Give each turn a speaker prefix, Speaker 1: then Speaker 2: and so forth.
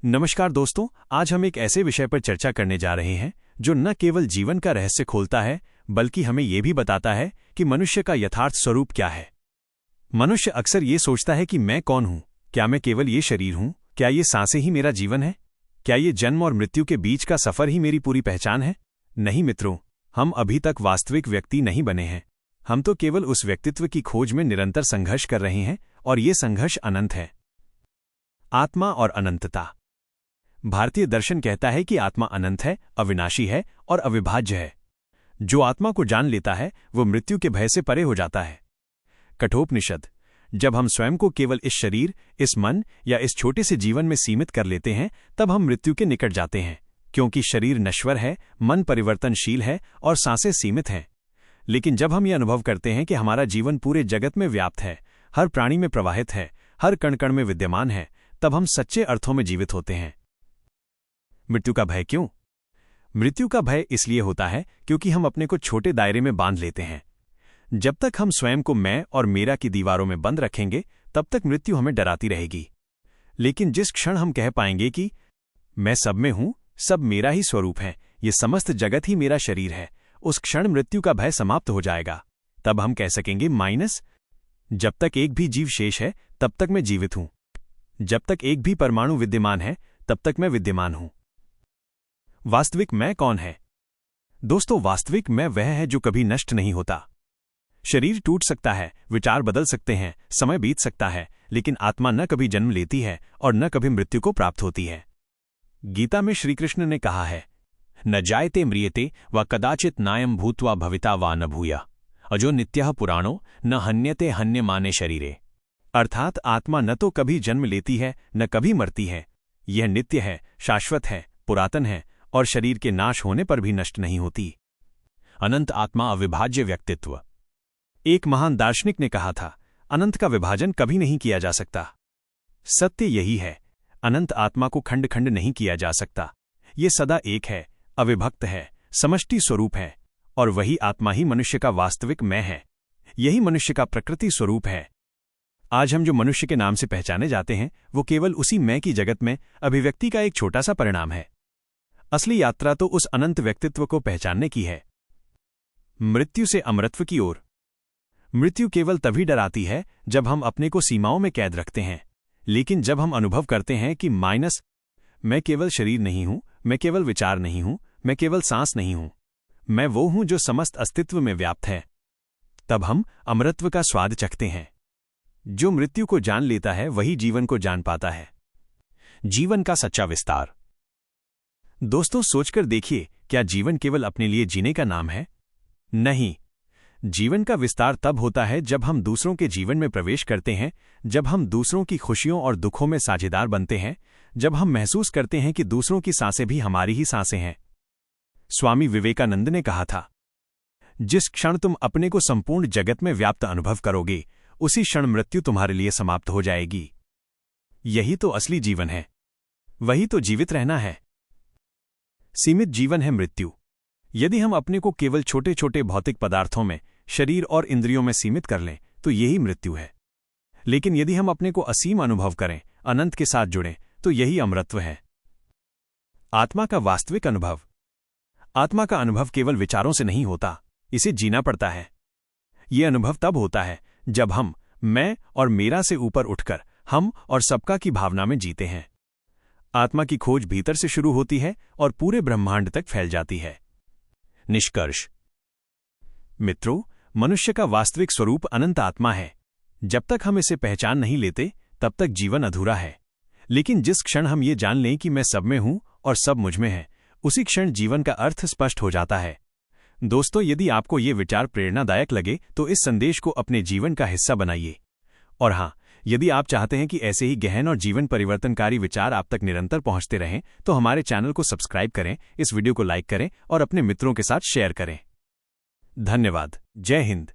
Speaker 1: नमस्कार दोस्तों, आज हम एक ऐसे विषय पर चर्चा करने जा रहे हैं जो न केवल जीवन का रहस्य खोलता है बल्कि हमें यह भी बताता है कि मनुष्य का यथार्थ स्वरूप क्या है। मनुष्य अक्सर ये सोचता है कि मैं कौन हूँ, क्या मैं केवल ये शरीर हूँ, क्या ये सांसें ही मेरा जीवन है, क्या ये जन्म और मृत्यु के बीच का सफर ही मेरी पूरी पहचान है। नहीं मित्रों, हम अभी तक वास्तविक व्यक्ति नहीं बने हैं। हम तो केवल उस व्यक्तित्व की खोज में निरंतर संघर्ष कर रहे हैं और ये संघर्ष अनंत है। आत्मा और अनंतता। भारतीय दर्शन कहता है कि आत्मा अनंत है, अविनाशी है और अविभाज्य है। जो आत्मा को जान लेता है वो मृत्यु के भय से परे हो जाता है। कठोपनिषद। जब हम स्वयं को केवल इस शरीर, इस मन या इस छोटे से जीवन में सीमित कर लेते हैं तब हम मृत्यु के निकट जाते हैं, क्योंकि शरीर नश्वर है, मन परिवर्तनशील है और सांसें सीमित हैं। लेकिन जब हम ये अनुभव करते हैं कि हमारा जीवन पूरे जगत में व्याप्त है, हर प्राणी में प्रवाहित है, हर कण कण में विद्यमान है, तब हम सच्चे अर्थों में जीवित होते हैं। मृत्यु का भय क्यों? मृत्यु का भय इसलिए होता है क्योंकि हम अपने को छोटे दायरे में बांध लेते हैं। जब तक हम स्वयं को मैं और मेरा की दीवारों में बंद रखेंगे तब तक मृत्यु हमें डराती रहेगी। लेकिन जिस क्षण हम कह पाएंगे कि मैं सब में हूं, सब मेरा ही स्वरूप है, ये समस्त जगत ही मेरा शरीर है, उस क्षण मृत्यु का भय समाप्त हो जाएगा। तब हम कह सकेंगे जब तक एक भी जीव शेष है तब तक मैं जीवित हूं, जब तक एक भी परमाणु विद्यमान है तब तक मैं विद्यमान हूं। वास्तविक मैं कौन है? दोस्तों, वास्तविक मैं वह है जो कभी नष्ट नहीं होता। शरीर टूट सकता है, विचार बदल सकते हैं, समय बीत सकता है, लेकिन आत्मा न कभी जन्म लेती है और न कभी मृत्यु को प्राप्त होती है। गीता में श्रीकृष्ण ने कहा है, न जायते म्रियते व कदाचित नायम भूत्वा भविता वा न भूया अजो नित्यः पुराणो न हन्यते हन्यमाने शरीरे। अर्थात आत्मा न तो कभी जन्म लेती है न कभी मरती है, यह नित्य है, शाश्वत है, पुरातन है और शरीर के नाश होने पर भी नष्ट नहीं होती। अनंत आत्मा अविभाज्य व्यक्तित्व। एक महान दार्शनिक ने कहा था, अनंत का विभाजन कभी नहीं किया जा सकता। सत्य यही है, अनंत आत्मा को खंड खंड नहीं किया जा सकता। ये सदा एक है, अविभक्त है, समष्टि स्वरूप है और वही आत्मा ही मनुष्य का वास्तविक मैं है। यही मनुष्य का प्रकृति स्वरूप है। आज हम जो मनुष्य के नाम से पहचाने जाते हैं वो केवल उसी मैं की जगत में अभिव्यक्ति का एक छोटा सा परिणाम है। असली यात्रा तो उस अनंत व्यक्तित्व को पहचानने की है। मृत्यु से अमरत्व की ओर। मृत्यु केवल तभी डराती है जब हम अपने को सीमाओं में कैद रखते हैं, लेकिन जब हम अनुभव करते हैं कि मैं केवल शरीर नहीं हूं, मैं केवल विचार नहीं हूं, मैं केवल सांस नहीं हूं, मैं वो हूं जो समस्त अस्तित्व में व्याप्त है, तब हम अमरत्व का स्वाद चखते हैं। जो मृत्यु को जान लेता है वही जीवन को जान पाता है। जीवन का सच्चा विस्तार। दोस्तों, सोचकर देखिए, क्या जीवन केवल अपने लिए जीने का नाम है? नहीं। जीवन का विस्तार तब होता है जब हम दूसरों के जीवन में प्रवेश करते हैं, जब हम दूसरों की खुशियों और दुखों में साझेदार बनते हैं, जब हम महसूस करते हैं कि दूसरों की सांसें भी हमारी ही सांसें हैं। स्वामी विवेकानंद ने कहा था, जिस क्षण तुम अपने को संपूर्ण जगत में व्याप्त अनुभव करोगे उसी क्षण मृत्यु तुम्हारे लिए समाप्त हो जाएगी। यही तो असली जीवन है, वही तो जीवित रहना है। सीमित जीवन है मृत्यु। यदि हम अपने को केवल छोटे छोटे भौतिक पदार्थों में, शरीर और इंद्रियों में सीमित कर लें तो यही मृत्यु है। लेकिन यदि हम अपने को असीम अनुभव करें, अनंत के साथ जुड़ें, तो यही अमरत्व है। आत्मा का वास्तविक अनुभव। आत्मा का अनुभव केवल विचारों से नहीं होता, इसे जीना पड़ता है। यह अनुभव तब होता है जब हम मैं और मेरा से ऊपर उठकर हम और सबका की भावना में जीते हैं। आत्मा की खोज भीतर से शुरू होती है और पूरे ब्रह्मांड तक फैल जाती है। निष्कर्ष। मित्रों, मनुष्य का वास्तविक स्वरूप अनंत आत्मा है। जब तक हम इसे पहचान नहीं लेते तब तक जीवन अधूरा है। लेकिन जिस क्षण हम ये जान लें कि मैं सब में हूं और सब मुझ में है, उसी क्षण जीवन का अर्थ स्पष्ट हो जाता है। दोस्तों, यदि आपको ये विचार प्रेरणादायक लगे तो इस संदेश को अपने जीवन का हिस्सा बनाइए। और हां, यदि आप चाहते हैं कि ऐसे ही गहन और जीवन परिवर्तनकारी विचार आप तक निरंतर पहुंचते रहें तो हमारे चैनल को सब्सक्राइब करें, इस वीडियो को लाइक करें और अपने मित्रों के साथ शेयर करें। धन्यवाद। जय हिंद।